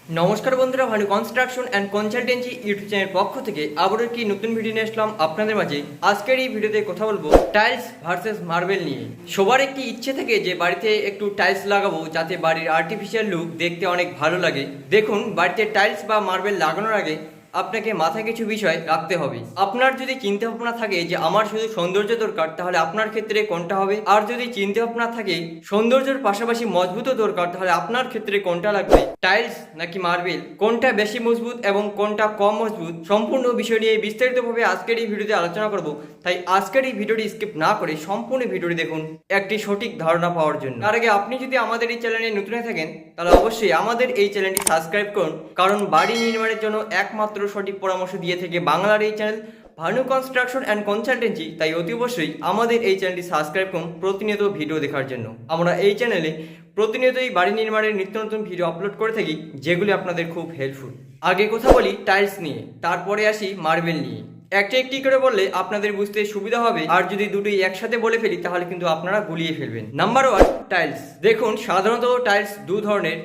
নমস্কার বন্ধুরা, Bhanu construction and consultancy YouTube চ্যানেলের পক্ষ থেকে আবারও একটি নতুন ভিডিও নিয়ে আসলাম আপনাদের মাঝে। আজকের এই ভিডিওতে কথা বলবো টাইলস ভার্সেস মার্বেল নিয়ে। সবার একটি ইচ্ছে থাকে যে বাড়িতে একটু টাইলস লাগাবো যাতে বাড়ির আর্টিফিশিয়াল লুক দেখতে অনেক ভালো লাগে। দেখুন, বাড়িতে টাইলস বা মার্বেল লাগানোর আগে আপনাকে মাথায় কিছু বিষয় রাখতে হবে। আপনার যদি চিন্তা ভাবনা থাকে যে আমার শুধু সৌন্দর্য দরকার, তাহলে আপনার ক্ষেত্রে কোনটা হবে? আর যদি চিন্তা ভাবনা থাকে সৌন্দর্যের পাশাপাশি মজবুতও দরকার, তাহলে আপনার ক্ষেত্রে কোনটা লাগবে? টাইলস নাকি মার্বেল? কোনটা বেশি মজবুত এবং কোনটা কম মজবুত? সম্পূর্ণ বিষয় নিয়ে বিস্তারিতভাবে আজকের এই ভিডিওতে আলোচনা করব। তাই আজকের এই ভিডিওটি স্কিপ না করে সম্পূর্ণ ভিডিওটি দেখুন একটি সঠিক ধারণা পাওয়ার জন্য। তার আগে আপনি যদি আমাদের এই চ্যানেলে নতুন হয়ে থাকেন, তাহলে অবশ্যই আমাদের এই চ্যানেলটি সাবস্ক্রাইব করুন, কারণ বাড়ি নির্মাণের জন্য একমাত্র সঠিক পরামর্শ দিয়ে থাকে বাংলার এই channel Bhanu construction and consultancy. তাই অতি অবশ্যই আমাদের এই চ্যানেলটি সাবস্ক্রাইব করুন প্রতিনিয়ত ভিডিও দেখার জন্য। আমরা এই চ্যানেলে প্রতিনিয়তই বাড়ি নির্মাণের নিত্য নতুন ভিডিও আপলোড করে থাকি, যেগুলি আপনাদের খুব হেল্পফুল। আগে কথা বলি টাইলস নিয়ে, তারপরে আসি মার্বেল নিয়ে। একটি একটি করে বললে আপনাদের বুঝতে সুবিধা হবে, আর যদি দুটোই একসাথে বলে ফেলি তাহলে কিন্তু আপনারা গুলিয়ে ফেলবেন। Number 1, tiles. দেখুন, সাধারণত টাইলস দু ধরনের,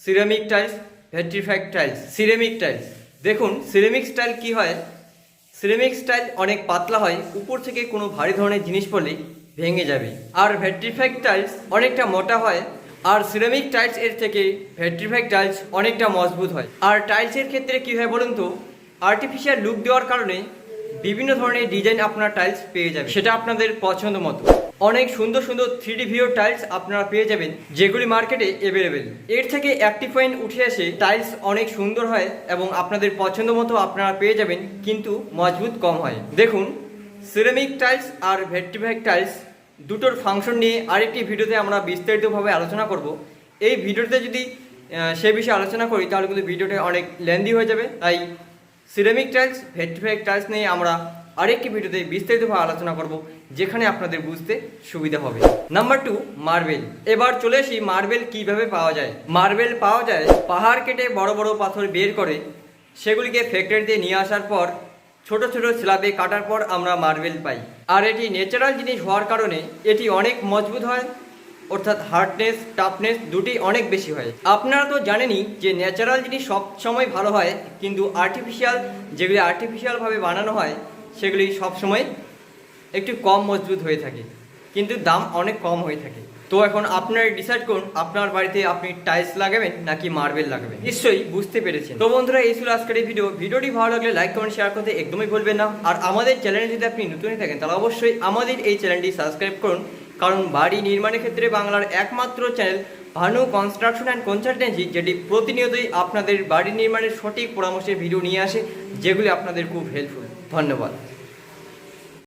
ceramic tiles, vitrified tiles. Ceramic tiles, দেখুন সিরামিক স্টাইল কি হয়। সিরামিক স্টাইল অনেক পাতলা হয়, উপর থেকে কোনো ভারী ধরনের জিনিস পড়লে ভেঙে যাবে। আর ভেট্রিফাইড টাইলস অনেকটা মোটা হয়, আর সিরামিক টাইলস এর থেকে ভেট্রিফাইড টাইলস অনেকটা মজবুত হয়। আর টাইলসের ক্ষেত্রে কী হয় বলুন তো, আর্টিফিশিয়াল লুক দেওয়ার কারণে বিভিন্ন ধরনের ডিজাইন আপনার টাইলস পেয়ে যাবে, সেটা আপনাদের পছন্দ মতো। অনেক সুন্দর সুন্দর 3D ভিউ টাইলস আপনারা পেয়ে যাবেন, যেগুলি মার্কেটে অ্যাভেলেবেল। এর থেকে একটি পয়েন্ট উঠে আসে টাইলস অনেক সুন্দর হয় এবং আপনাদের পছন্দ মতো আপনারা পেয়ে যাবেন, কিন্তু মজবুত কম হয়। দেখুন, সিরামিক টাইলস আর ভেট্রিফাইড টাইলস দুটোর ফাংশন নিয়ে আরেকটি ভিডিওতে আমরা বিস্তারিতভাবে আলোচনা করব। এই ভিডিওতে যদি সে বিষয়ে আলোচনা করি তাহলে কিন্তু ভিডিওটা অনেক লেন্দি হয়ে যাবে। তাই সিরামিক টাইলস, ভেট্রিফাইড টাইলস নিয়ে আমরা আরেকটি ভিডিওতে বিস্তারিতভাবে আলোচনা করব, যেখানে আপনাদের বুঝতে সুবিধা হবে। Number 2, marble. এবার চলে আসি মার্বেল কিভাবে পাওয়া যায়। মার্বেল পাওয়া যায় পাহাড় কেটে বড় বড় পাথর বের করে সেগুলিকে ফ্যাক্টরিতে নিয়ে আসার পর ছোট ছোট স্ল্যাবে কাটার পর আমরা মার্বেল পাই। আর এটি ন্যাচারাল জিনিস হওয়ার কারণে এটি অনেক মজবুত হয়, অর্থাৎ হার্ডনেস, টাফনেস দুটি অনেক বেশি হয়। আপনারা তো জানেনই যে ন্যাচারাল জিনিস সব সময় ভালো হয়, কিন্তু আর্টিফিশিয়াল, যেগুলি আর্টিফিশিয়ালভাবে বানানো হয় সেগুলি সবসময় একটু কম মজবুত হয়ে থাকে, কিন্তু দাম অনেক কম হয়ে থাকে। তো এখন আপনারা ডিসাইড করুন আপনার বাড়িতে আপনি টাইলস লাগাবেন নাকি মার্বেল লাগাবেন। নিশ্চয়ই বুঝতে পেরেছেন। তো বন্ধুরা, এই ছিল আজকের এই ভিডিওটি ভালো লাগলে লাইক কমেন্ট শেয়ার করতে একদমই ভুলবেন না। আর আমাদের চ্যানেলে যদি আপনি নতুন হয়ে থাকেন তাহলে অবশ্যই আমাদের এই চ্যানেলটি সাবস্ক্রাইব করুন, কারণ বাড়ি নির্মাণের ক্ষেত্রে বাংলার একমাত্র channel Bhanu construction and consultancy, যেটি প্রতিনিয়তই আপনাদের বাড়ি নির্মাণের সঠিক পরামর্শের ভিডিও নিয়ে আসে, যেগুলি আপনাদের খুব হেল্পফুল। ধন্যবাদ।